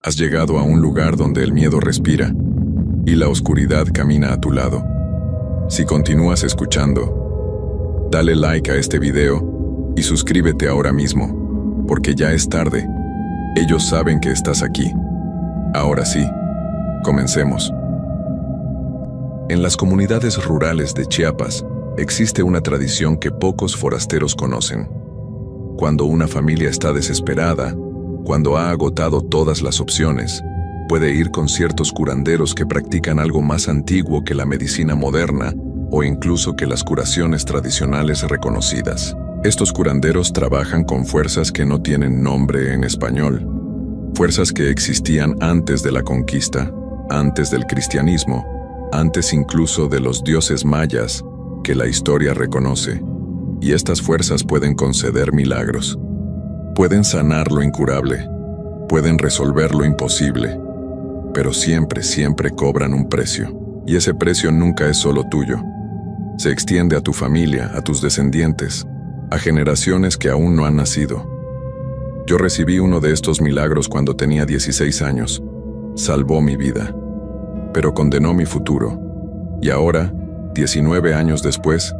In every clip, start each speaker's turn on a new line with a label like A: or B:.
A: Has llegado a un lugar donde el miedo respira y la oscuridad camina a tu lado. Si continúas escuchando, dale like a este video y suscríbete ahora mismo, porque ya es tarde. Ellos saben que estás aquí. Ahora sí, comencemos. En las comunidades rurales de Chiapas existe una tradición que pocos forasteros conocen. Cuando una familia está desesperada, cuando ha agotado todas las opciones, puede ir con ciertos curanderos que practican algo más antiguo que la medicina moderna o incluso que las curaciones tradicionales reconocidas. Estos curanderos trabajan con fuerzas que no tienen nombre en español, fuerzas que existían antes de la conquista, antes del cristianismo, antes incluso de los dioses mayas que la historia reconoce. Y estas fuerzas pueden conceder milagros. Pueden sanar lo incurable, pueden resolver lo imposible, pero siempre cobran un precio. Y ese precio nunca es solo tuyo. Se extiende a tu familia, a tus descendientes, a generaciones que aún no han nacido. Yo recibí uno de estos milagros cuando tenía 16 años. Salvó mi vida, pero condenó mi futuro. Y ahora, 19 años después,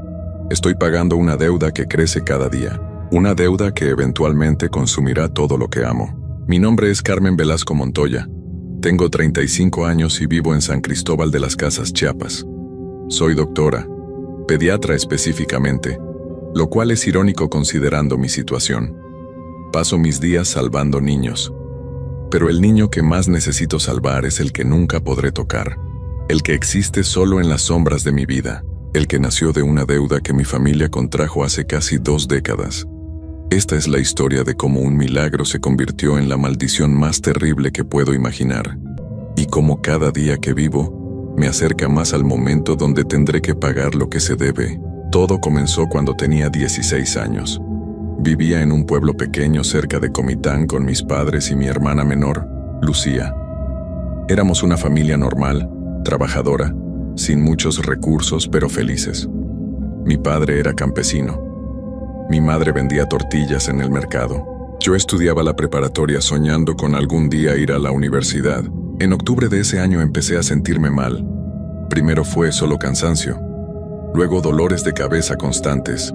A: estoy pagando una deuda que crece cada día. Una deuda que eventualmente consumirá todo lo que amo. Mi nombre es Carmen Velasco Montoya. Tengo 35 años y vivo en San Cristóbal de las Casas, Chiapas. Soy doctora, pediatra específicamente, lo cual es irónico considerando mi situación. Paso mis días salvando niños. Pero el niño que más necesito salvar es el que nunca podré tocar. El que existe solo en las sombras de mi vida. El que nació de una deuda que mi familia contrajo hace casi 2 décadas. Esta es la historia de cómo un milagro se convirtió en la maldición más terrible que puedo imaginar. Y cómo cada día que vivo me acerca más al momento donde tendré que pagar lo que se debe. Todo comenzó cuando tenía 16 años. Vivía en un pueblo pequeño cerca de Comitán con mis padres y mi hermana menor, Lucía. Éramos una familia normal, trabajadora, sin muchos recursos pero felices. Mi padre era campesino. Mi madre vendía tortillas en el mercado. Yo estudiaba la preparatoria soñando con algún día ir a la universidad. En octubre de ese año empecé a sentirme mal. Primero fue solo cansancio, luego dolores de cabeza constantes,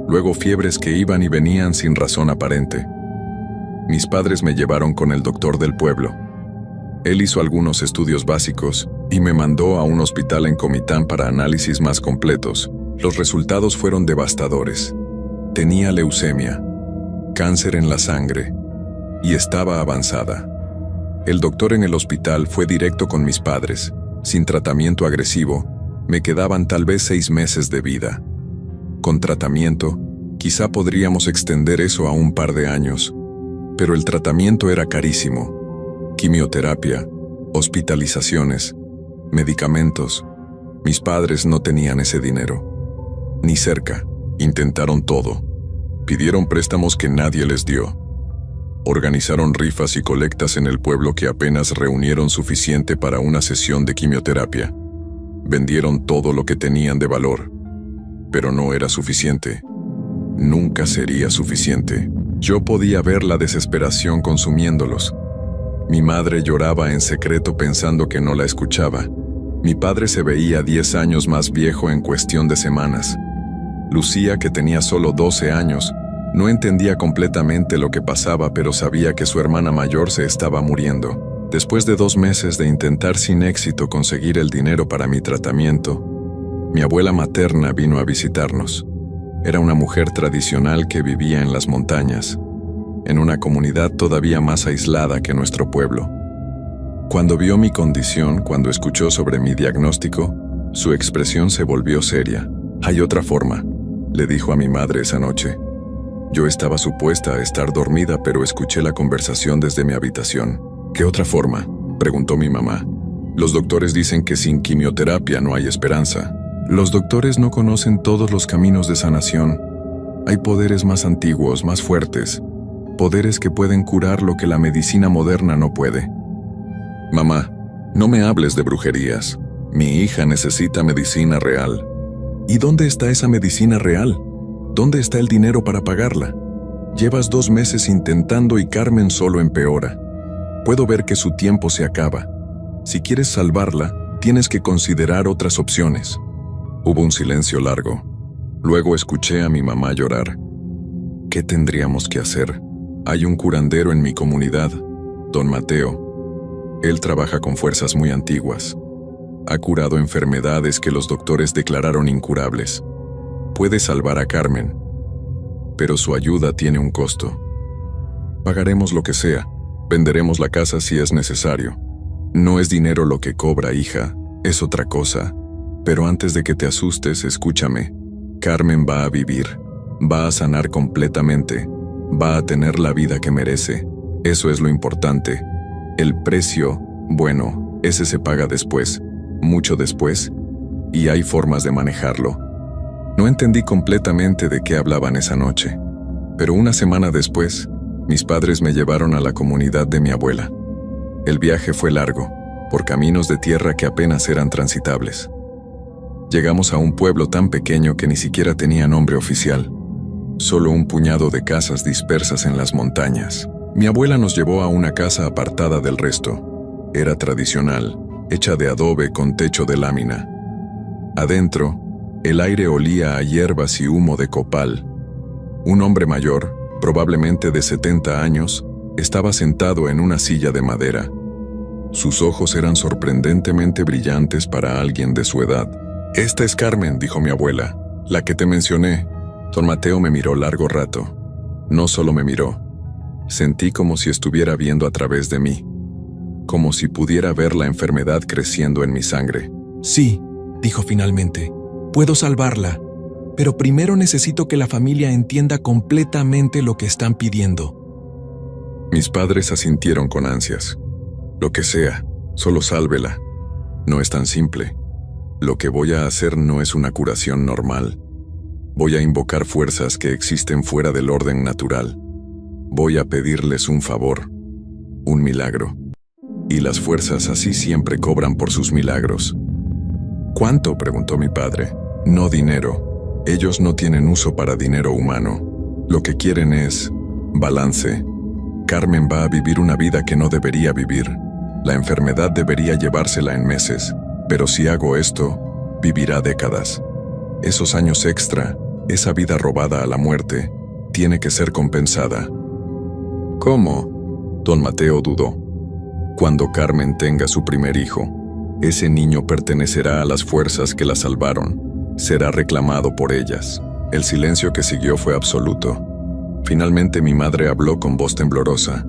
A: luego fiebres que iban y venían sin razón aparente. Mis padres me llevaron con el doctor del pueblo. Él hizo algunos estudios básicos y me mandó a un hospital en Comitán para análisis más completos. Los resultados fueron devastadores. Tenía leucemia, cáncer en la sangre, y estaba avanzada. El doctor en el hospital fue directo con mis padres. Sin tratamiento agresivo, me quedaban tal vez 6 meses de vida. Con tratamiento, quizá podríamos extender eso a un par de años, pero el tratamiento era carísimo. Quimioterapia, hospitalizaciones, medicamentos. Mis padres no tenían ese dinero. Ni cerca. Intentaron todo. Pidieron préstamos que nadie les dio. Organizaron rifas y colectas en el pueblo que apenas reunieron suficiente para una sesión de quimioterapia. Vendieron todo lo que tenían de valor. Pero no era suficiente. Nunca sería suficiente. Yo podía ver la desesperación consumiéndolos. Mi madre lloraba en secreto pensando que no la escuchaba. Mi padre se veía 10 años más viejo en cuestión de semanas. Lucía, que tenía solo 12 años, no entendía completamente lo que pasaba, pero sabía que su hermana mayor se estaba muriendo. Después de 2 meses de intentar sin éxito conseguir el dinero para mi tratamiento, mi abuela materna vino a visitarnos. Era una mujer tradicional que vivía en las montañas, en una comunidad todavía más aislada que nuestro pueblo. Cuando vio mi condición, cuando escuchó sobre mi diagnóstico, su expresión se volvió seria. «Hay otra forma», le dijo a mi madre esa noche. Yo estaba supuesta a estar dormida, pero escuché la conversación desde mi habitación. «¿Qué otra forma?», preguntó mi mamá. «Los doctores dicen que sin quimioterapia no hay esperanza. Los doctores no conocen todos los caminos de sanación. Hay poderes más antiguos, más fuertes, poderes que pueden curar lo que la medicina moderna no puede». «Mamá, no me hables de brujerías. Mi hija necesita medicina real». «¿Y dónde está esa medicina real? ¿Dónde está el dinero para pagarla? Llevas 2 meses intentando y Carmen solo empeora». Puedo ver que su tiempo se acaba. Si quieres salvarla, tienes que considerar otras opciones. Hubo un silencio largo. Luego escuché a mi mamá llorar. ¿Qué tendríamos que hacer? Hay un curandero en mi comunidad, don Mateo. Él trabaja con fuerzas muy antiguas. Ha curado enfermedades que los doctores declararon incurables. Puede salvar a Carmen, pero su ayuda tiene un costo. Pagaremos lo que sea, venderemos la casa si es necesario. No es dinero lo que cobra, hija, es otra cosa. Pero antes de que te asustes, escúchame. Carmen va a vivir, va a sanar completamente, va a tener la vida que merece. Eso es lo importante. El precio, bueno, ese se paga después, mucho después, y hay formas de manejarlo. No entendí completamente de qué hablaban esa noche, pero una semana después, mis padres me llevaron a la comunidad de mi abuela. El viaje fue largo, por caminos de tierra que apenas eran transitables. Llegamos a un pueblo tan pequeño que ni siquiera tenía nombre oficial, solo un puñado de casas dispersas en las montañas. Mi abuela nos llevó a una casa apartada del resto. Era tradicional, hecha de adobe con techo de lámina. Adentro, el aire olía a hierbas y humo de copal. Un hombre mayor, probablemente de 70 años, estaba sentado en una silla de madera. Sus ojos eran sorprendentemente brillantes para alguien de su edad. «Esta es Carmen», dijo mi abuela, «la que te mencioné». Don Mateo me miró largo rato. No solo me miró. Sentí como si estuviera viendo a través de mí. Como si pudiera ver la enfermedad creciendo en mi sangre.
B: «Sí», dijo finalmente, «puedo salvarla, pero primero necesito que la familia entienda completamente lo que están pidiendo».
A: Mis padres asintieron con ansias. «Lo que sea, solo sálvela. No es tan simple. Lo que voy a hacer no es una curación normal. Voy a invocar fuerzas que existen fuera del orden natural. Voy a pedirles un favor, un milagro. Y las fuerzas así siempre cobran por sus milagros». «¿Cuánto?», preguntó mi padre. «No dinero. Ellos no tienen uso para dinero humano. Lo que quieren es balance. Carmen va a vivir una vida que no debería vivir. La enfermedad debería llevársela en meses. Pero si hago esto, vivirá décadas. Esos años extra, esa vida robada a la muerte, tiene que ser compensada». «¿Cómo?», don Mateo dudó. «Cuando Carmen tenga su primer hijo, ese niño pertenecerá a las fuerzas que la salvaron. Será reclamado por ellas». El silencio que siguió fue absoluto. Finalmente mi madre habló con voz temblorosa.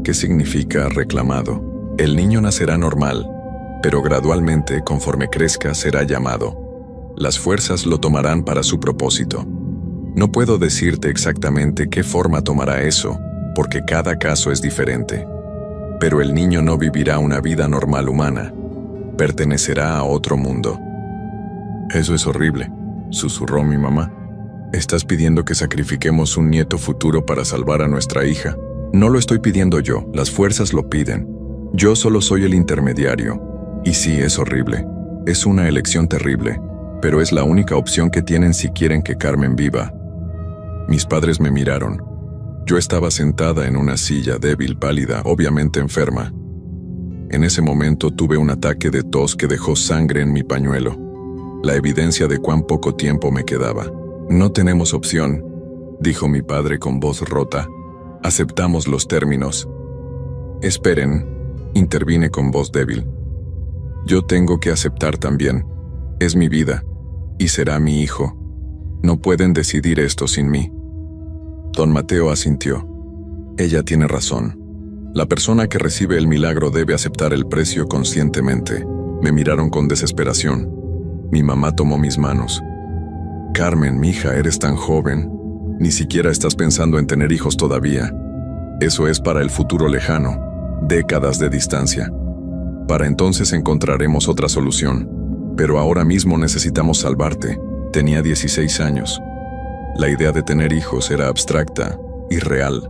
A: «¿Qué significa reclamado? El niño nacerá normal, pero gradualmente, conforme crezca, será llamado. Las fuerzas lo tomarán para su propósito. No puedo decirte exactamente qué forma tomará eso, porque cada caso es diferente. Pero el niño no vivirá una vida normal humana. Pertenecerá a otro mundo». «Eso es horrible», susurró mi mamá. «Estás pidiendo que sacrifiquemos un nieto futuro para salvar a nuestra hija». «No lo estoy pidiendo yo, las fuerzas lo piden. Yo solo soy el intermediario. Y sí, es horrible. Es una elección terrible, pero es la única opción que tienen si quieren que Carmen viva». Mis padres me miraron. Yo estaba sentada en una silla débil, pálida, obviamente enferma. En ese momento tuve un ataque de tos que dejó sangre en mi pañuelo. La evidencia de cuán poco tiempo me quedaba. «No tenemos opción», dijo mi padre con voz rota. «Aceptamos los términos». «Esperen», intervine con voz débil. «Yo tengo que aceptar también. Es mi vida, y será mi hijo. No pueden decidir esto sin mí». Don Mateo asintió. «Ella tiene razón. La persona que recibe el milagro debe aceptar el precio conscientemente». Me miraron con desesperación. Mi mamá tomó mis manos. «Carmen, mija, eres tan joven. Ni siquiera estás pensando en tener hijos todavía. Eso es para el futuro lejano, décadas de distancia. Para entonces encontraremos otra solución. Pero ahora mismo necesitamos salvarte». Tenía 16 años. La idea de tener hijos era abstracta, irreal.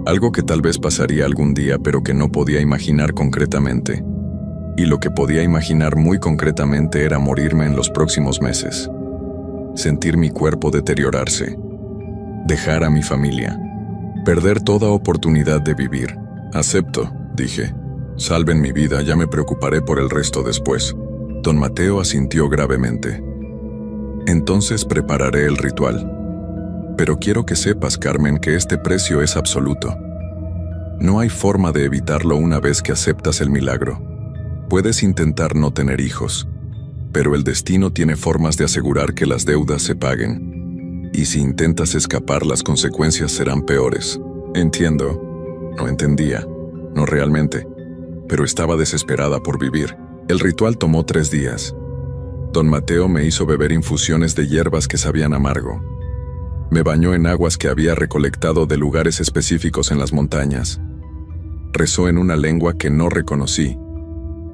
A: Algo que tal vez pasaría algún día, pero que no podía imaginar concretamente. Y lo que podía imaginar muy concretamente era morirme en los próximos meses. Sentir mi cuerpo deteriorarse. Dejar a mi familia. Perder toda oportunidad de vivir. Acepto, dije. Salven mi vida, ya me preocuparé por el resto después. Don Mateo asintió gravemente. Entonces prepararé el ritual. Pero quiero que sepas, Carmen, que este precio es absoluto. No hay forma de evitarlo una vez que aceptas el milagro. Puedes intentar no tener hijos, pero el destino tiene formas de asegurar que las deudas se paguen. Y si intentas escapar, las consecuencias serán peores. Entiendo. No entendía. No realmente. Pero estaba desesperada por vivir. El ritual tomó 3 días. Don Mateo me hizo beber infusiones de hierbas que sabían amargo. Me bañó en aguas que había recolectado de lugares específicos en las montañas. Rezó en una lengua que no reconocí.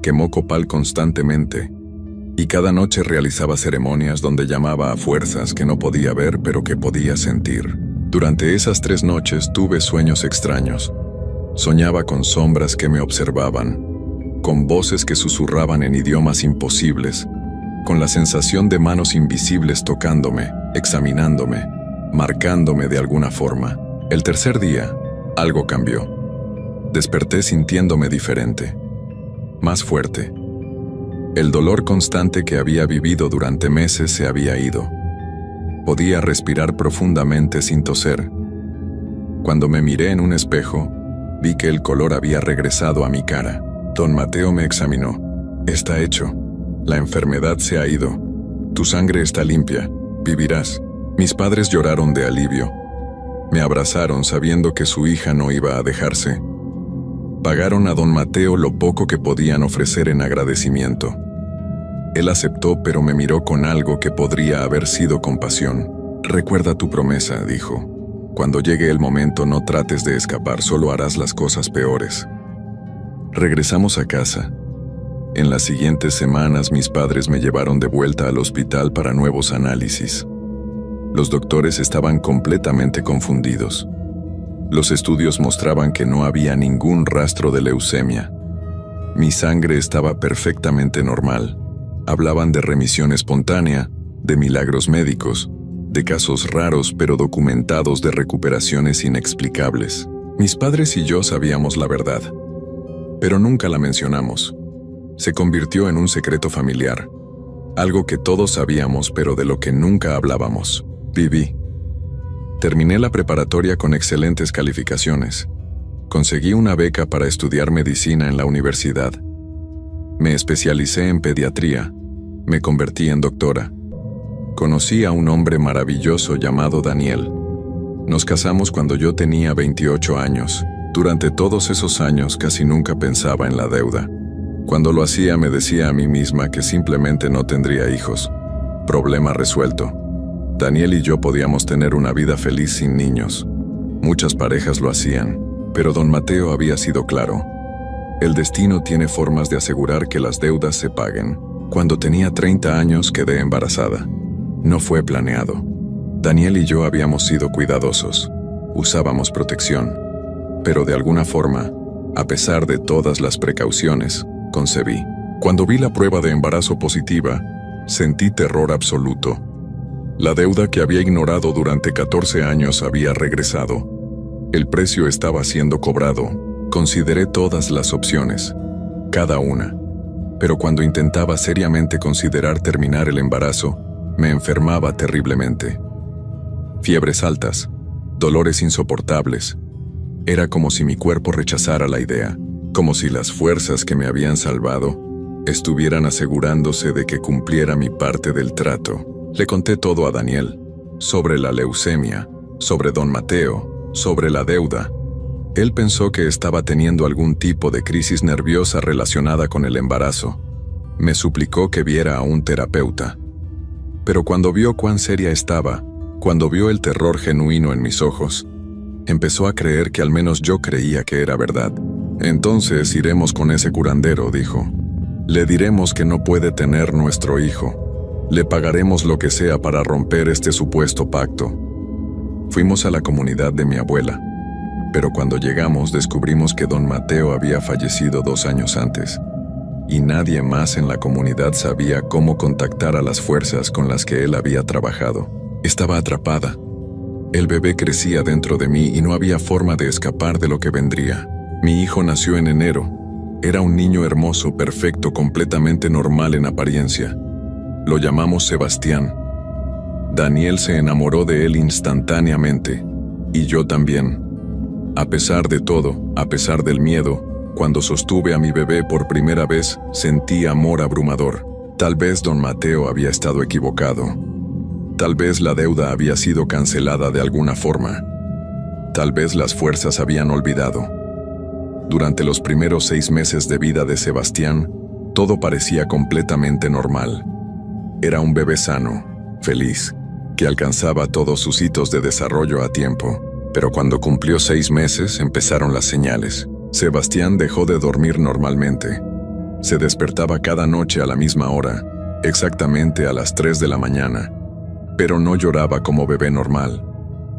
A: Quemó copal constantemente. Y cada noche realizaba ceremonias donde llamaba a fuerzas que no podía ver pero que podía sentir. Durante esas 3 noches tuve sueños extraños. Soñaba con sombras que me observaban, con voces que susurraban en idiomas imposibles, con la sensación de manos invisibles tocándome, examinándome, marcándome de alguna forma. El tercer día, algo cambió. Desperté sintiéndome diferente, más fuerte. El dolor constante que había vivido durante meses se había ido. Podía respirar profundamente sin toser. Cuando me miré en un espejo, vi que el color había regresado a mi cara. Don Mateo me examinó. Está hecho. La enfermedad se ha ido. Tu sangre está limpia. Vivirás. Mis padres lloraron de alivio. Me abrazaron sabiendo que su hija no iba a dejarse. Pagaron a don Mateo lo poco que podían ofrecer en agradecimiento. Él aceptó, pero me miró con algo que podría haber sido compasión. Recuerda tu promesa, dijo. Cuando llegue el momento no trates de escapar, solo harás las cosas peores. Regresamos a casa. En las siguientes semanas mis padres me llevaron de vuelta al hospital para nuevos análisis. Los doctores estaban completamente confundidos. Los estudios mostraban que no había ningún rastro de leucemia. Mi sangre estaba perfectamente normal. Hablaban de remisión espontánea, de milagros médicos, de casos raros pero documentados de recuperaciones inexplicables. Mis padres y yo sabíamos la verdad, pero nunca la mencionamos. Se convirtió en un secreto familiar, algo que todos sabíamos pero de lo que nunca hablábamos. Viví. Terminé la preparatoria con excelentes calificaciones. Conseguí una beca para estudiar medicina en la universidad. Me especialicé en pediatría. Me convertí en doctora. Conocí a un hombre maravilloso llamado Daniel. Nos casamos cuando yo tenía 28 años. Durante todos esos años casi nunca pensaba en la deuda. Cuando lo hacía me decía a mí misma que simplemente no tendría hijos. Problema resuelto. Daniel y yo podíamos tener una vida feliz sin niños. Muchas parejas lo hacían, pero don Mateo había sido claro. El destino tiene formas de asegurar que las deudas se paguen. Cuando tenía 30 años quedé embarazada. No fue planeado. Daniel y yo habíamos sido cuidadosos. Usábamos protección. Pero de alguna forma, a pesar de todas las precauciones, concebí. Cuando vi la prueba de embarazo positiva, sentí terror absoluto. La deuda que había ignorado durante 14 años había regresado. El precio estaba siendo cobrado. Consideré todas las opciones, cada una. Pero cuando intentaba seriamente considerar terminar el embarazo, me enfermaba terriblemente. Fiebres altas, dolores insoportables. Era como si mi cuerpo rechazara la idea, como si las fuerzas que me habían salvado estuvieran asegurándose de que cumpliera mi parte del trato. Le conté todo a Daniel, sobre la leucemia, sobre don Mateo, sobre la deuda. Él pensó que estaba teniendo algún tipo de crisis nerviosa relacionada con el embarazo. Me suplicó que viera a un terapeuta. Pero cuando vio cuán seria estaba, cuando vio el terror genuino en mis ojos, empezó a creer que al menos yo creía que era verdad. Entonces iremos con ese curandero, dijo. Le diremos que no puede tener nuestro hijo. Le pagaremos lo que sea para romper este supuesto pacto. Fuimos a la comunidad de mi abuela, pero cuando llegamos descubrimos que don Mateo había fallecido 2 años antes, y nadie más en la comunidad sabía cómo contactar a las fuerzas con las que él había trabajado. Estaba atrapada. El bebé crecía dentro de mí y no había forma de escapar de lo que vendría. Mi hijo nació en enero. Era un niño hermoso, perfecto, completamente normal en apariencia. Lo llamamos Sebastián. Daniel se enamoró de él instantáneamente, y yo también. A pesar de todo, a pesar del miedo, cuando sostuve a mi bebé por primera vez, sentí amor abrumador. Tal vez don Mateo había estado equivocado. Tal vez la deuda había sido cancelada de alguna forma. Tal vez las fuerzas habían olvidado. Durante los primeros 6 meses de vida de Sebastián, todo parecía completamente normal. Era un bebé sano, feliz, que alcanzaba todos sus hitos de desarrollo a tiempo. Pero cuando cumplió 6 meses, empezaron las señales. Sebastián dejó de dormir normalmente. Se despertaba cada noche a la misma hora, exactamente a las 3 de la mañana. Pero no lloraba como bebé normal.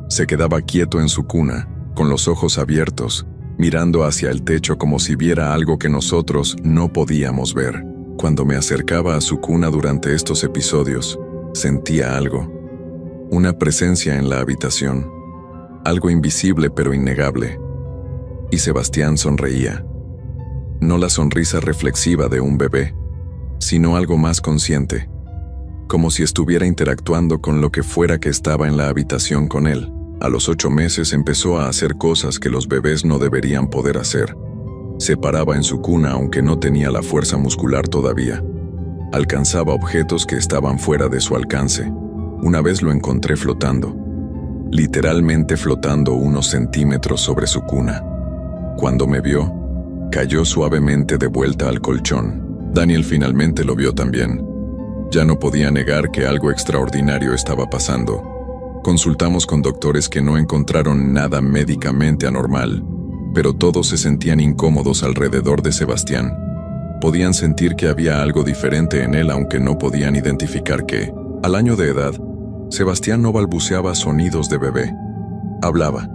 A: Se quedaba quieto en su cuna, con los ojos abiertos, mirando hacia el techo como si viera algo que nosotros no podíamos ver. Cuando me acercaba a su cuna durante estos episodios, sentía algo. Una presencia en la habitación. Algo invisible pero innegable. Y Sebastián sonreía. No la sonrisa reflexiva de un bebé, sino algo más consciente. Como si estuviera interactuando con lo que fuera que estaba en la habitación con él. A los 8 meses empezó a hacer cosas que los bebés no deberían poder hacer. Se paraba en su cuna aunque no tenía la fuerza muscular todavía. Alcanzaba objetos que estaban fuera de su alcance. Una vez lo encontré flotando. Literalmente flotando unos centímetros sobre su cuna. Cuando me vio, cayó suavemente de vuelta al colchón. Daniel finalmente lo vio también. Ya no podía negar que algo extraordinario estaba pasando. Consultamos con doctores que no encontraron nada médicamente anormal, pero todos se sentían incómodos alrededor de Sebastián. Podían sentir que había algo diferente en él aunque no podían identificar qué. Al año de edad, Sebastián no balbuceaba sonidos de bebé. Hablaba,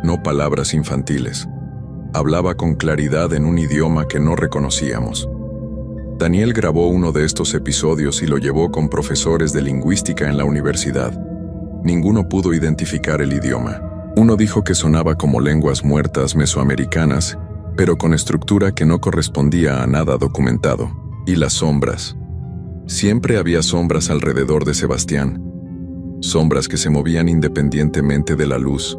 A: no palabras infantiles. Hablaba con claridad en un idioma que no reconocíamos. Daniel grabó uno de estos episodios y lo llevó con profesores de lingüística en la universidad. Ninguno pudo identificar el idioma. Uno dijo que sonaba como lenguas muertas mesoamericanas, pero con estructura que no correspondía a nada documentado. Y las sombras. Siempre había sombras alrededor de Sebastián. Sombras que se movían independientemente de la luz.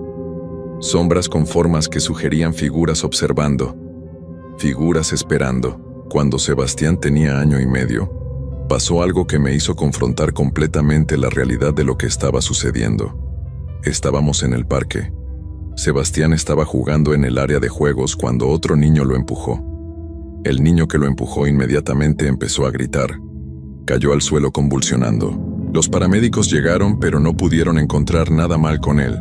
A: Sombras con formas que sugerían figuras observando. Figuras esperando. Cuando Sebastián tenía 1 año y medio, pasó algo que me hizo confrontar completamente la realidad de lo que estaba sucediendo. Estábamos en el parque. Sebastián estaba jugando en el área de juegos cuando otro niño lo empujó. El niño que lo empujó inmediatamente empezó a gritar. Cayó al suelo convulsionando. Los paramédicos llegaron pero no pudieron encontrar nada mal con él.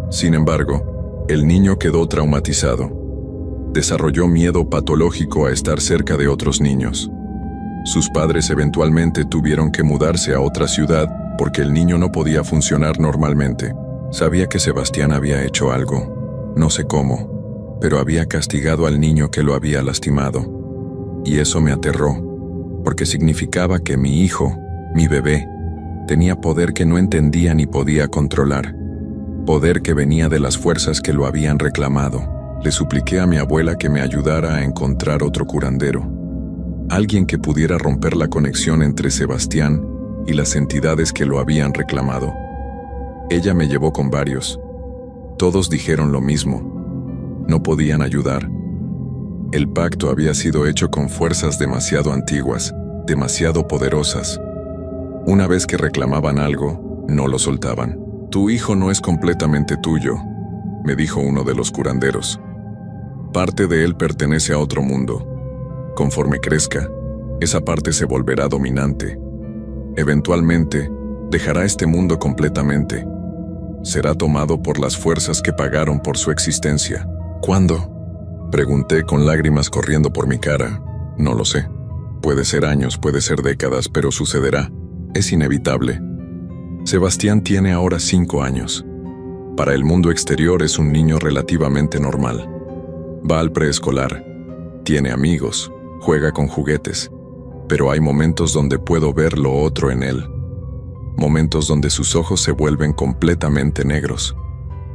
A: Sin embargo, el niño quedó traumatizado. Desarrolló miedo patológico a estar cerca de otros niños. Sus padres eventualmente tuvieron que mudarse a otra ciudad porque el niño no podía funcionar normalmente. Sabía que Sebastián había hecho algo, no sé cómo, pero había castigado al niño que lo había lastimado. Y eso me aterró, porque significaba que mi hijo, mi bebé, tenía poder que no entendía ni podía controlar. Poder que venía de las fuerzas que lo habían reclamado. Le supliqué a mi abuela que me ayudara a encontrar otro curandero. Alguien que pudiera romper la conexión entre Sebastián y las entidades que lo habían reclamado. Ella me llevó con varios. Todos dijeron lo mismo. No podían ayudar. El pacto había sido hecho con fuerzas demasiado antiguas, demasiado poderosas. Una vez que reclamaban algo, no lo soltaban. Tu hijo no es completamente tuyo, me dijo uno de los curanderos. Parte de él pertenece a otro mundo. Conforme crezca, esa parte se volverá dominante. Eventualmente, dejará este mundo completamente. Será tomado por las fuerzas que pagaron por su existencia. ¿Cuándo? Pregunté con lágrimas corriendo por mi cara. No lo sé. Puede ser años, puede ser décadas, pero sucederá. Es inevitable. Sebastián tiene ahora 5 años. Para el mundo exterior es un niño relativamente normal. Va al preescolar, tiene amigos, juega con juguetes, pero hay momentos donde puedo ver lo otro en él. Momentos donde sus ojos se vuelven completamente negros,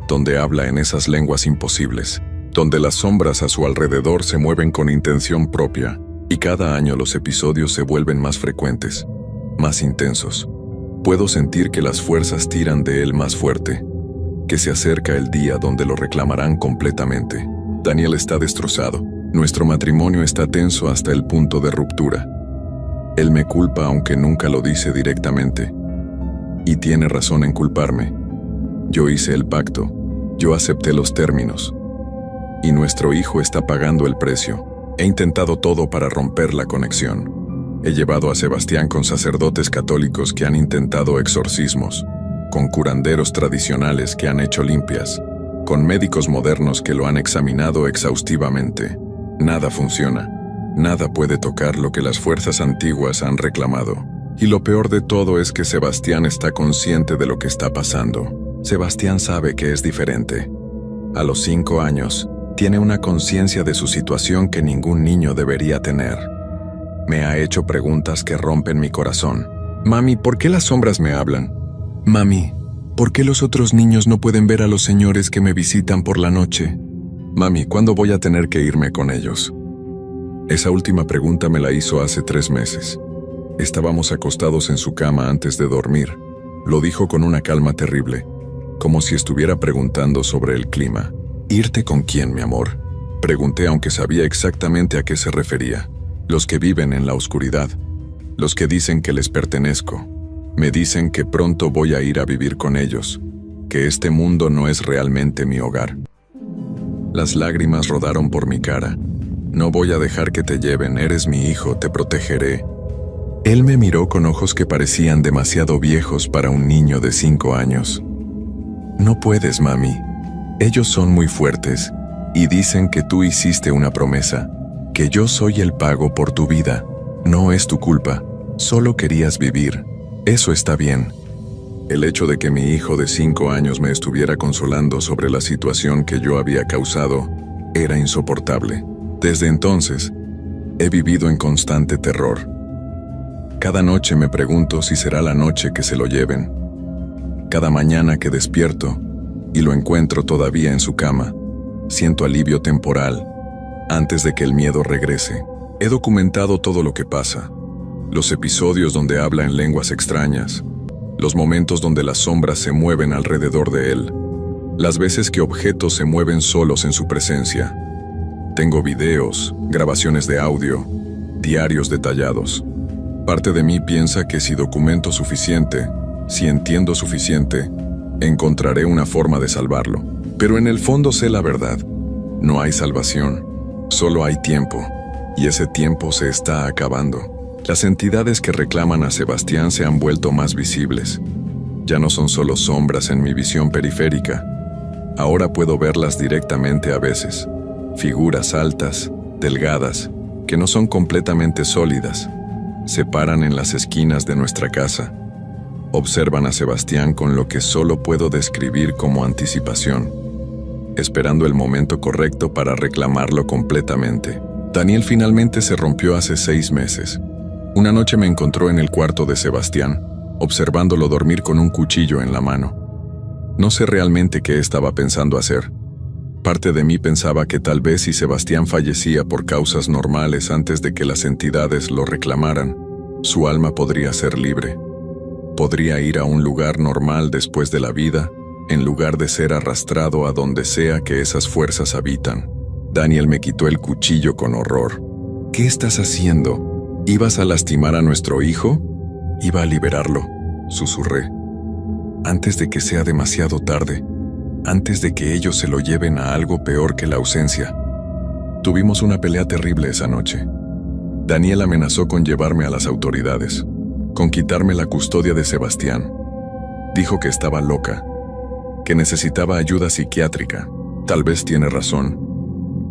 A: donde habla en esas lenguas imposibles. donde las sombras a su alrededor se mueven con intención propia, y cada año los episodios se vuelven más frecuentes, más intensos. Puedo sentir que las fuerzas tiran de él más fuerte, que se acerca el día donde lo reclamarán completamente. Daniel está destrozado. Nuestro matrimonio está tenso hasta el punto de ruptura. Él me culpa aunque nunca lo dice directamente. Y tiene razón en culparme. Yo hice el pacto, yo acepté los términos. Y nuestro hijo está pagando el precio. He intentado todo para romper la conexión. He llevado a Sebastián con sacerdotes católicos que han intentado exorcismos, con curanderos tradicionales que han hecho limpias, con médicos modernos que lo han examinado exhaustivamente. Nada funciona. Nada puede tocar lo que las fuerzas antiguas han reclamado. Y lo peor de todo es que Sebastián está consciente de lo que está pasando. Sebastián sabe que es diferente. A los 5 años, tiene una conciencia de su situación que ningún niño debería tener. Me ha hecho preguntas que rompen mi corazón. Mami, ¿por qué las sombras me hablan? Mami, ¿por qué los otros niños no pueden ver a los señores que me visitan por la noche? Mami, ¿cuándo voy a tener que irme con ellos? Esa última pregunta me la hizo hace 3 meses. Estábamos acostados en su cama antes de dormir. Lo dijo con una calma terrible, como si estuviera preguntando sobre el clima. ¿Irte con quién, mi amor? Pregunté aunque sabía exactamente a qué se refería. Los que viven en la oscuridad. Los que dicen que les pertenezco. Me dicen que pronto voy a ir a vivir con ellos. Que este mundo no es realmente mi hogar. Las lágrimas rodaron por mi cara. No voy a dejar que te lleven, eres mi hijo, te protegeré. Él me miró con ojos que parecían demasiado viejos para un niño de 5 años. No puedes, mami. Ellos son muy fuertes y dicen que tú hiciste una promesa, que yo soy el pago por tu vida. No es tu culpa, solo querías vivir. Eso está bien. El hecho de que mi hijo de 5 años me estuviera consolando sobre la situación que yo había causado era insoportable. Desde entonces, he vivido en constante terror. Cada noche me pregunto si será la noche que se lo lleven. Cada mañana que despierto y lo encuentro todavía en su cama, siento alivio temporal antes de que el miedo regrese. He documentado todo lo que pasa, los episodios donde habla en lenguas extrañas, los momentos donde las sombras se mueven alrededor de él, las veces que objetos se mueven solos en su presencia. Tengo videos, grabaciones de audio, diarios detallados. Parte de mí piensa que si documento suficiente, si entiendo suficiente, encontraré una forma de salvarlo. Pero en el fondo sé la verdad. No hay salvación, solo hay tiempo, y ese tiempo se está acabando. Las entidades que reclaman a Sebastián se han vuelto más visibles. Ya no son solo sombras en mi visión periférica. Ahora puedo verlas directamente a veces. Figuras altas, delgadas, que no son completamente sólidas. Se paran en las esquinas de nuestra casa. Observan a Sebastián con lo que solo puedo describir como anticipación, esperando el momento correcto para reclamarlo completamente. Daniel finalmente se rompió hace 6 meses. Una noche me encontró en el cuarto de Sebastián, observándolo dormir con un cuchillo en la mano. No sé realmente qué estaba pensando hacer. Parte de mí pensaba que tal vez si Sebastián fallecía por causas normales antes de que las entidades lo reclamaran, su alma podría ser libre. Podría ir a un lugar normal después de la vida, en lugar de ser arrastrado a donde sea que esas fuerzas habitan. Daniel me quitó el cuchillo con horror. ¿Qué estás haciendo? ¿Ibas a lastimar a nuestro hijo? Iba a liberarlo, susurré. Antes de que sea demasiado tarde, antes de que ellos se lo lleven a algo peor que la ausencia. Tuvimos una pelea terrible esa noche. Daniel amenazó con llevarme a las autoridades, con quitarme la custodia de Sebastián. Dijo que estaba loca, que necesitaba ayuda psiquiátrica. Tal vez tiene razón.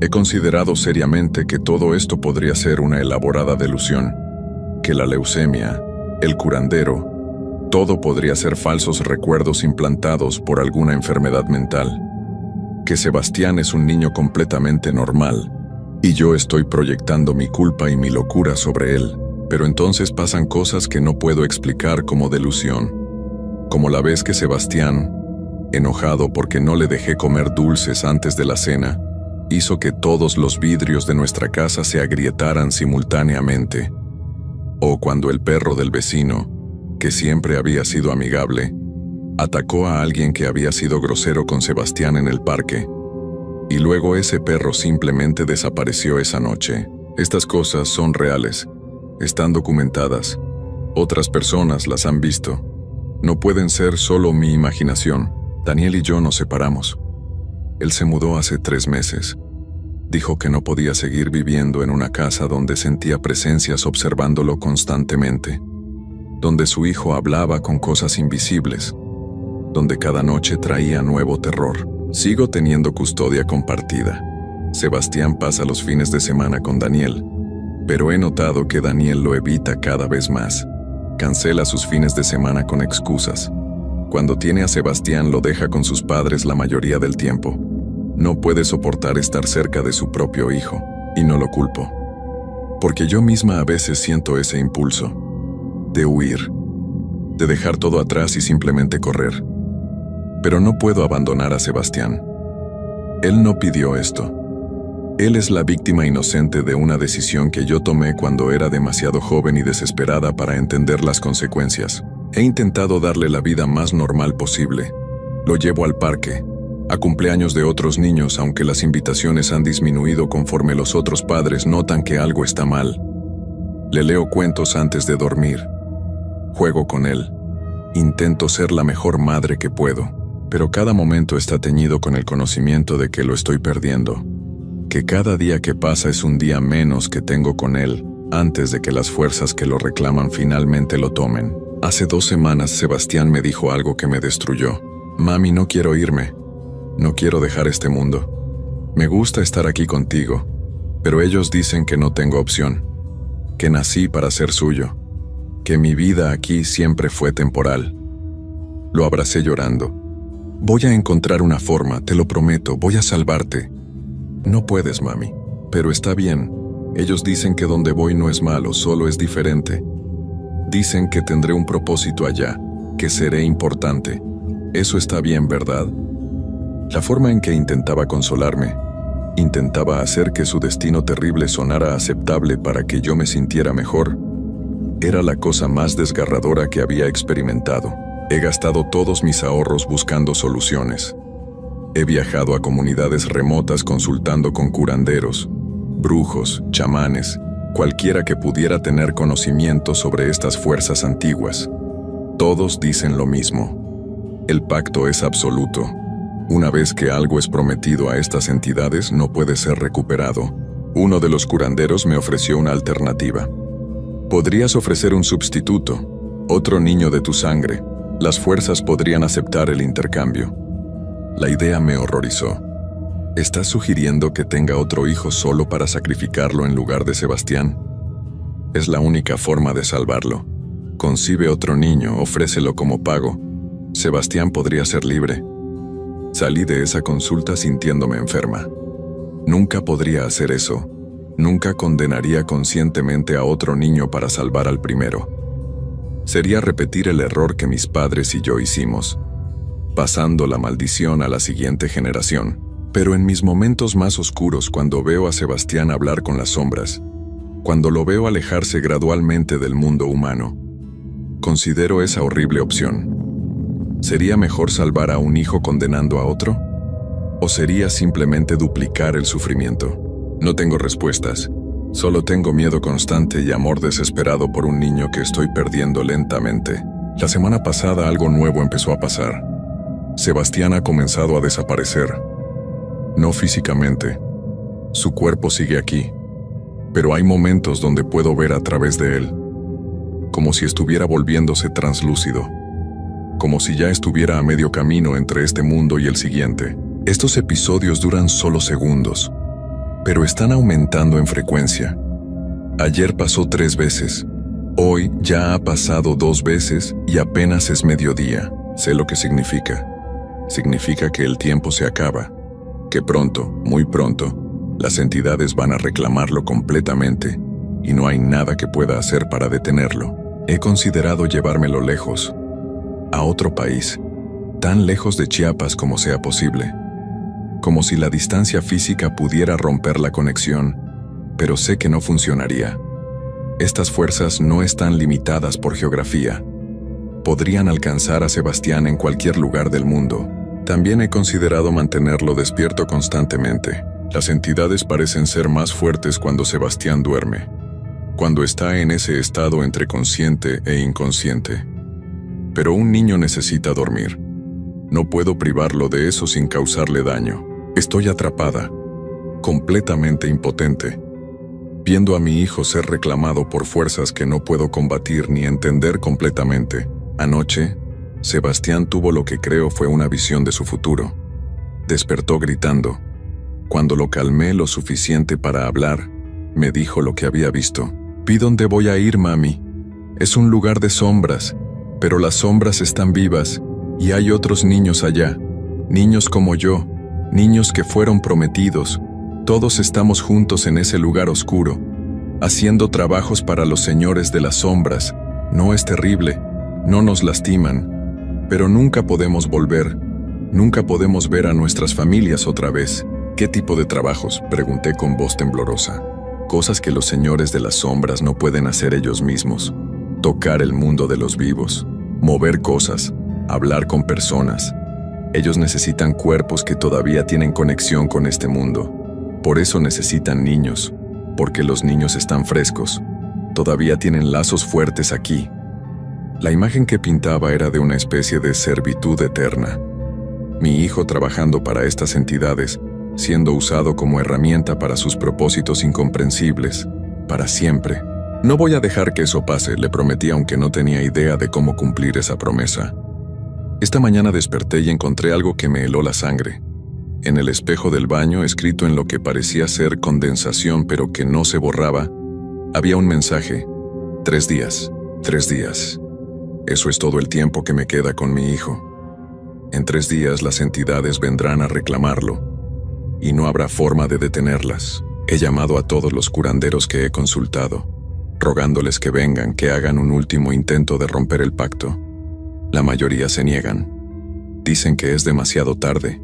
A: He considerado seriamente que todo esto podría ser una elaborada delusión, que la leucemia, el curandero, todo podría ser falsos recuerdos implantados por alguna enfermedad mental, que Sebastián es un niño completamente normal, y yo estoy proyectando mi culpa y mi locura sobre él. Pero entonces pasan cosas que no puedo explicar como delusión, como la vez que Sebastián, enojado porque no le dejé comer dulces antes de la cena, hizo que todos los vidrios de nuestra casa se agrietaran simultáneamente. O cuando el perro del vecino, que siempre había sido amigable, atacó a alguien que había sido grosero con Sebastián en el parque. Y luego ese perro simplemente desapareció esa noche. Estas cosas son reales, están documentadas. Otras personas las han visto. No pueden ser solo mi imaginación. Daniel y yo nos separamos. Él se mudó hace 3 meses. Dijo que no podía seguir viviendo en una casa donde sentía presencias observándolo constantemente, donde su hijo hablaba con cosas invisibles, donde cada noche traía nuevo terror. Sigo teniendo custodia compartida. Sebastián pasa los fines de semana con Daniel, pero he notado que Daniel lo evita cada vez más. Cancela sus fines de semana con excusas. Cuando tiene a Sebastián lo deja con sus padres la mayoría del tiempo. No puede soportar estar cerca de su propio hijo, y no lo culpo. Porque yo misma a veces siento ese impulso, de huir, de dejar todo atrás y simplemente correr. Pero no puedo abandonar a Sebastián. Él no pidió esto. Él es la víctima inocente de una decisión que yo tomé cuando era demasiado joven y desesperada para entender las consecuencias. He intentado darle la vida más normal posible. Lo llevo al parque, a cumpleaños de otros niños, aunque las invitaciones han disminuido conforme los otros padres notan que algo está mal. Le leo cuentos antes de dormir. Juego con él. Intento ser la mejor madre que puedo, pero cada momento está teñido con el conocimiento de que lo estoy perdiendo. Que cada día que pasa es un día menos que tengo con él, antes de que las fuerzas que lo reclaman finalmente lo tomen. Hace 2 semanas Sebastián me dijo algo que me destruyó. Mami, no quiero irme. No quiero dejar este mundo. Me gusta estar aquí contigo, pero ellos dicen que no tengo opción, que nací para ser suyo, que mi vida aquí siempre fue temporal. Lo abracé llorando. Voy a encontrar una forma, te lo prometo, voy a salvarte. No puedes, mami, pero está bien. Ellos dicen que donde voy no es malo, solo es diferente. Dicen que tendré un propósito allá, que seré importante. Eso está bien, ¿verdad? La forma en que intentaba consolarme, intentaba hacer que su destino terrible sonara aceptable para que yo me sintiera mejor, era la cosa más desgarradora que había experimentado. He gastado todos mis ahorros buscando soluciones. He viajado a comunidades remotas consultando con curanderos, brujos, chamanes, cualquiera que pudiera tener conocimiento sobre estas fuerzas antiguas. Todos dicen lo mismo. El pacto es absoluto. Una vez que algo es prometido a estas entidades, no puede ser recuperado. Uno de los curanderos me ofreció una alternativa. Podrías ofrecer un sustituto, otro niño de tu sangre. Las fuerzas podrían aceptar el intercambio. La idea me horrorizó. ¿Estás sugiriendo que tenga otro hijo solo para sacrificarlo en lugar de Sebastián? Es la única forma de salvarlo. Concibe otro niño, ofrécelo como pago. Sebastián podría ser libre. Salí de esa consulta sintiéndome enferma. Nunca podría hacer eso. Nunca condenaría conscientemente a otro niño para salvar al primero. Sería repetir el error que mis padres y yo hicimos, pasando la maldición a la siguiente generación. Pero en mis momentos más oscuros, cuando veo a Sebastián hablar con las sombras, cuando lo veo alejarse gradualmente del mundo humano, considero esa horrible opción. ¿Sería mejor salvar a un hijo condenando a otro? ¿O sería simplemente duplicar el sufrimiento? No tengo respuestas. Solo tengo miedo constante y amor desesperado por un niño que estoy perdiendo lentamente. La semana pasada algo nuevo empezó a pasar. Sebastián ha comenzado a desaparecer. No físicamente. Su cuerpo sigue aquí. Pero hay momentos donde puedo ver a través de él. Como si estuviera volviéndose translúcido. Como si ya estuviera a medio camino entre este mundo y el siguiente. Estos episodios duran solo segundos, pero están aumentando en frecuencia. Ayer pasó 3 veces. Hoy ya ha pasado 2 veces y apenas es mediodía. Sé lo que significa. Significa que el tiempo se acaba. Que pronto, muy pronto, las entidades van a reclamarlo completamente y no hay nada que pueda hacer para detenerlo. He considerado llevármelo lejos, a otro país, tan lejos de Chiapas como sea posible. como si la distancia física pudiera romper la conexión, pero sé que no funcionaría. Estas fuerzas no están limitadas por geografía. Podrían alcanzar a Sebastián en cualquier lugar del mundo. También he considerado mantenerlo despierto constantemente. Las entidades parecen ser más fuertes cuando Sebastián duerme, cuando está en ese estado entre consciente e inconsciente. Pero un niño necesita dormir. No puedo privarlo de eso sin causarle daño. Estoy atrapada, completamente impotente, viendo a mi hijo ser reclamado por fuerzas que no puedo combatir ni entender completamente. Anoche, Sebastián tuvo lo que creo fue una visión de su futuro. Despertó gritando. Cuando lo calmé lo suficiente para hablar, me dijo lo que había visto. «Vi dónde voy a ir, mami. Es un lugar de sombras, pero las sombras están vivas y hay otros niños allá, niños como yo, niños que fueron prometidos. Todos estamos juntos en ese lugar oscuro, haciendo trabajos para los señores de las sombras. No es terrible, no nos lastiman, pero nunca podemos volver, nunca podemos ver a nuestras familias otra vez». «¿Qué tipo de trabajos?», pregunté con voz temblorosa. «Cosas que los señores de las sombras no pueden hacer ellos mismos. Tocar el mundo de los vivos, mover cosas, hablar con personas. Ellos necesitan cuerpos que todavía tienen conexión con este mundo. Por eso necesitan niños, porque los niños están frescos, todavía tienen lazos fuertes aquí». La imagen que pintaba era de una especie de servitud eterna. Mi hijo trabajando para estas entidades, siendo usado como herramienta para sus propósitos incomprensibles, para siempre. «No voy a dejar que eso pase», le prometí, aunque no tenía idea de cómo cumplir esa promesa. Esta mañana desperté y encontré algo que me heló la sangre. En el espejo del baño, escrito en lo que parecía ser condensación pero que no se borraba, había un mensaje: 3 días, 3 días. Eso es todo el tiempo que me queda con mi hijo. En 3 días las entidades vendrán a reclamarlo, y no habrá forma de detenerlas. He llamado a todos los curanderos que he consultado, rogándoles que vengan, que hagan un último intento de romper el pacto. La mayoría se niegan. Dicen que es demasiado tarde,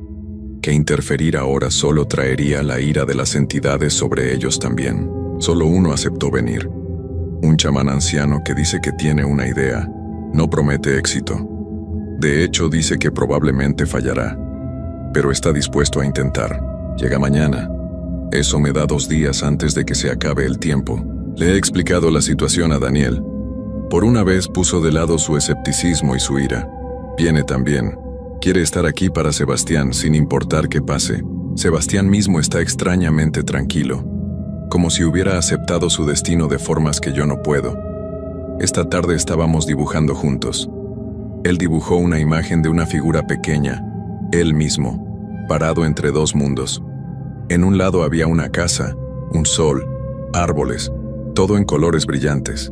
A: que interferir ahora solo traería la ira de las entidades sobre ellos también. Solo uno aceptó venir. Un chamán anciano que dice que tiene una idea. No promete éxito. De hecho, dice que probablemente fallará, pero está dispuesto a intentar. Llega mañana. Eso me da 2 días antes de que se acabe el tiempo. Le he explicado la situación a Daniel. Por una vez puso de lado su escepticismo y su ira. Viene también. Quiere estar aquí para Sebastián sin importar qué pase. Sebastián mismo está extrañamente tranquilo, como si hubiera aceptado su destino de formas que yo no puedo. Esta tarde estábamos dibujando juntos. Él dibujó una imagen de una figura pequeña, él mismo, parado entre 2 mundos. En un lado había una casa, un sol, árboles, todo en colores brillantes.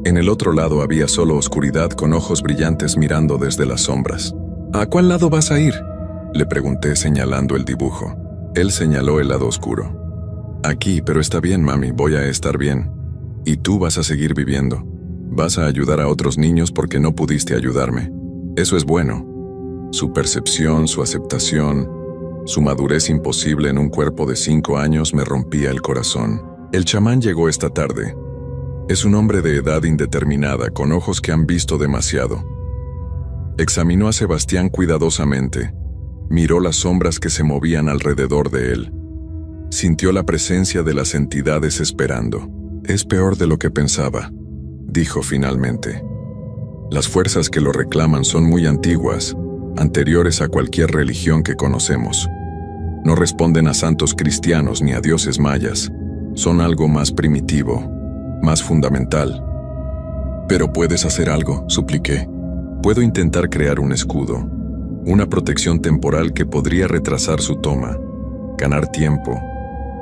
A: En el otro lado había solo oscuridad con ojos brillantes mirando desde las sombras. «¿A cuál lado vas a ir?», le pregunté señalando el dibujo. Él señaló el lado oscuro. «Aquí, pero está bien, mami, voy a estar bien. Y tú vas a seguir viviendo. Vas a ayudar a otros niños porque no pudiste ayudarme. Eso es bueno». Su percepción, su aceptación, su madurez imposible en un cuerpo de 5 años me rompía el corazón. El chamán llegó esta tarde. Es un hombre de edad indeterminada, con ojos que han visto demasiado. Examinó a Sebastián cuidadosamente. Miró las sombras que se movían alrededor de él. Sintió la presencia de las entidades esperando. «Es peor de lo que pensaba», dijo finalmente. «Las fuerzas que lo reclaman son muy antiguas, anteriores a cualquier religión que conocemos. No responden a santos cristianos ni a dioses mayas. Son algo más primitivo, más fundamental». «Pero puedes hacer algo», supliqué. «Puedo intentar crear un escudo, una protección temporal que podría retrasar su toma, ganar tiempo,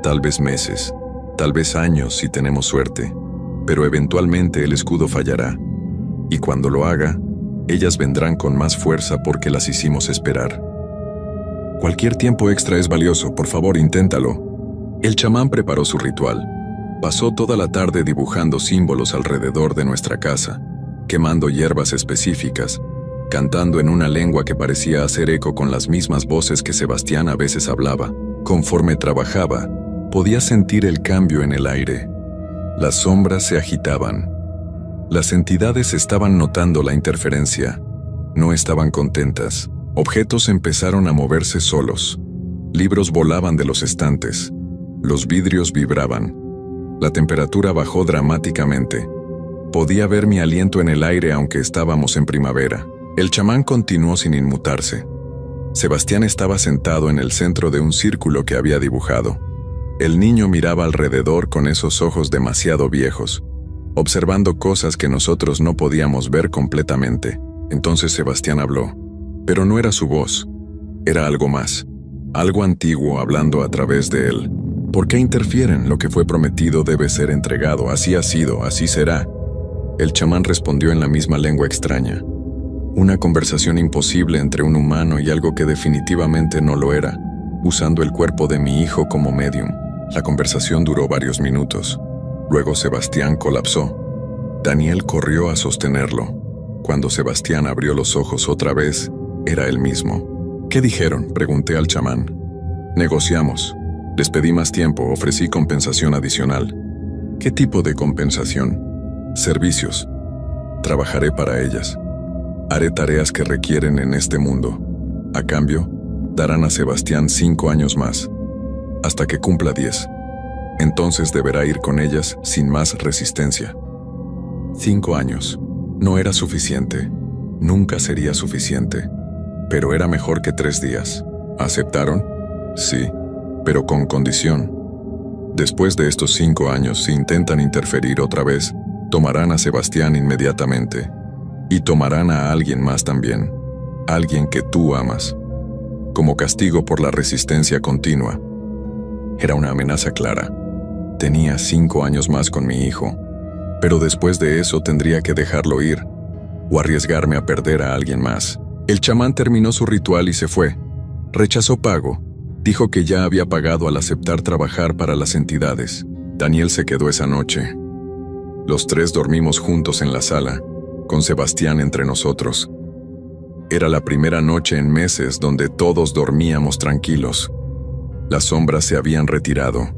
A: tal vez meses, tal vez años si tenemos suerte, pero eventualmente el escudo fallará. Y cuando lo haga, ellas vendrán con más fuerza porque las hicimos esperar. Cualquier tiempo extra es valioso, por favor, inténtalo». El chamán preparó su ritual. Pasó toda la tarde dibujando símbolos alrededor de nuestra casa, quemando hierbas específicas, cantando en una lengua que parecía hacer eco con las mismas voces que Sebastián a veces hablaba. Conforme trabajaba, podía sentir el cambio en el aire. Las sombras se agitaban. Las entidades estaban notando la interferencia. No estaban contentas. Objetos empezaron a moverse solos. Libros volaban de los estantes. Los vidrios vibraban. La temperatura bajó dramáticamente. Podía ver mi aliento en el aire aunque estábamos en primavera. El chamán continuó sin inmutarse. Sebastián estaba sentado en el centro de un círculo que había dibujado. El niño miraba alrededor con esos ojos demasiado viejos, observando cosas que nosotros no podíamos ver completamente. Entonces Sebastián habló, pero no era su voz, era algo más, algo antiguo hablando a través de él. ¿Por qué interfieren? Lo que fue prometido debe ser entregado, así ha sido, así será. El chamán respondió en la misma lengua extraña. Una conversación imposible entre un humano y algo que definitivamente no lo era, usando el cuerpo de mi hijo como medium. La conversación duró varios minutos. Luego Sebastián colapsó. Daniel corrió a sostenerlo. Cuando Sebastián abrió los ojos otra vez, era él mismo. ¿Qué dijeron?, pregunté al chamán. Negociamos. Les pedí más tiempo, ofrecí compensación adicional. ¿Qué tipo de compensación? Servicios. Trabajaré para ellas. Haré tareas que requieren en este mundo. A cambio, darán a Sebastián 5 años más, hasta que cumpla 10. Entonces deberá ir con ellas sin más resistencia. 5 años. No era suficiente. Nunca sería suficiente. Pero era mejor que 3 días. ¿Aceptaron? Sí, pero con condición. Después de estos 5 años, si intentan interferir otra vez, tomarán a Sebastián inmediatamente. Y tomarán a alguien más también. Alguien que tú amas. Como castigo por la resistencia continua. Era una amenaza clara. Tenía 5 años más con mi hijo. Pero después de eso tendría que dejarlo ir, o arriesgarme a perder a alguien más. El chamán terminó su ritual y se fue. Rechazó pago. Dijo que ya había pagado al aceptar trabajar para las entidades. Daniel se quedó esa noche. Los 3 dormimos juntos en la sala, con Sebastián entre nosotros. Era la primera noche en meses donde todos dormíamos tranquilos. Las sombras se habían retirado.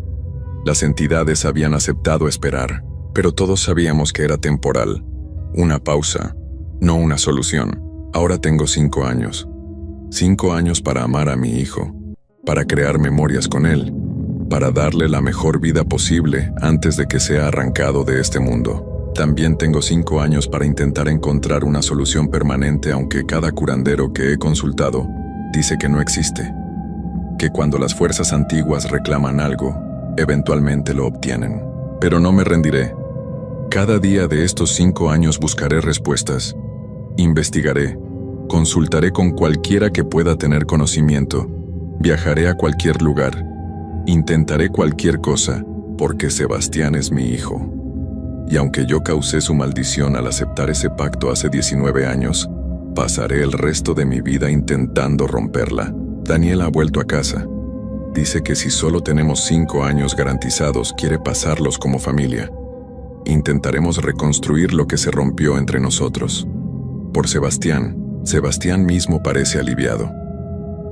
A: Las entidades habían aceptado esperar, pero todos sabíamos que era temporal. Una pausa, no una solución. Ahora tengo 5 años. 5 años para amar a mi hijo, para crear memorias con él, para darle la mejor vida posible antes de que sea arrancado de este mundo. También tengo 5 años para intentar encontrar una solución permanente, aunque cada curandero que he consultado dice que no existe. Que cuando las fuerzas antiguas reclaman algo, eventualmente lo obtienen. Pero no me rendiré. Cada día de estos 5 años buscaré respuestas. Investigaré. Consultaré con cualquiera que pueda tener conocimiento. Viajaré a cualquier lugar. Intentaré cualquier cosa, porque Sebastián es mi hijo. Y aunque yo causé su maldición al aceptar ese pacto hace 19 años, pasaré el resto de mi vida intentando romperla. Daniel ha vuelto a casa. Dice que si solo tenemos 5 años garantizados, quiere pasarlos como familia. Intentaremos reconstruir lo que se rompió entre nosotros. Por Sebastián, Sebastián mismo parece aliviado.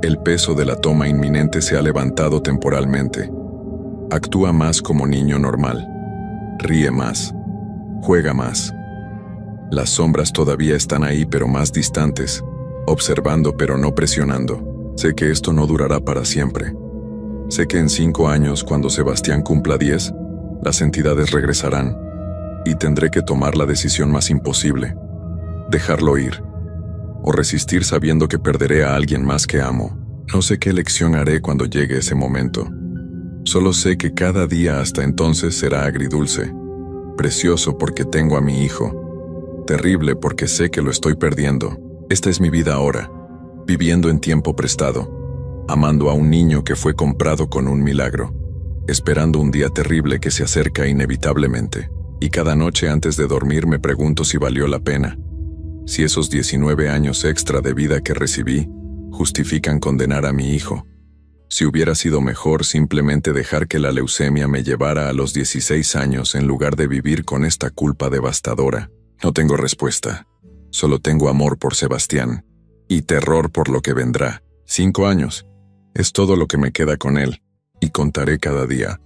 A: El peso de la toma inminente se ha levantado temporalmente. Actúa más como niño normal. Ríe más. Juega más. Las sombras todavía están ahí, pero más distantes, observando pero no presionando. Sé que esto no durará para siempre. Sé que en 5 años, cuando Sebastián cumpla 10, las entidades regresarán, y tendré que tomar la decisión más imposible: dejarlo ir, o resistir sabiendo que perderé a alguien más que amo. No sé qué elección haré cuando llegue ese momento. Solo sé que cada día hasta entonces será agridulce. Precioso porque tengo a mi hijo. Terrible porque sé que lo estoy perdiendo. Esta es mi vida ahora, viviendo en tiempo prestado, amando a un niño que fue comprado con un milagro, esperando un día terrible que se acerca inevitablemente. Y cada noche antes de dormir me pregunto si valió la pena. Si esos 19 años extra de vida que recibí justifican condenar a mi hijo. Si hubiera sido mejor simplemente dejar que la leucemia me llevara a los 16 años en lugar de vivir con esta culpa devastadora. No tengo respuesta. Solo tengo amor por Sebastián y terror por lo que vendrá. 5 años. Es todo lo que me queda con él, y contaré cada día.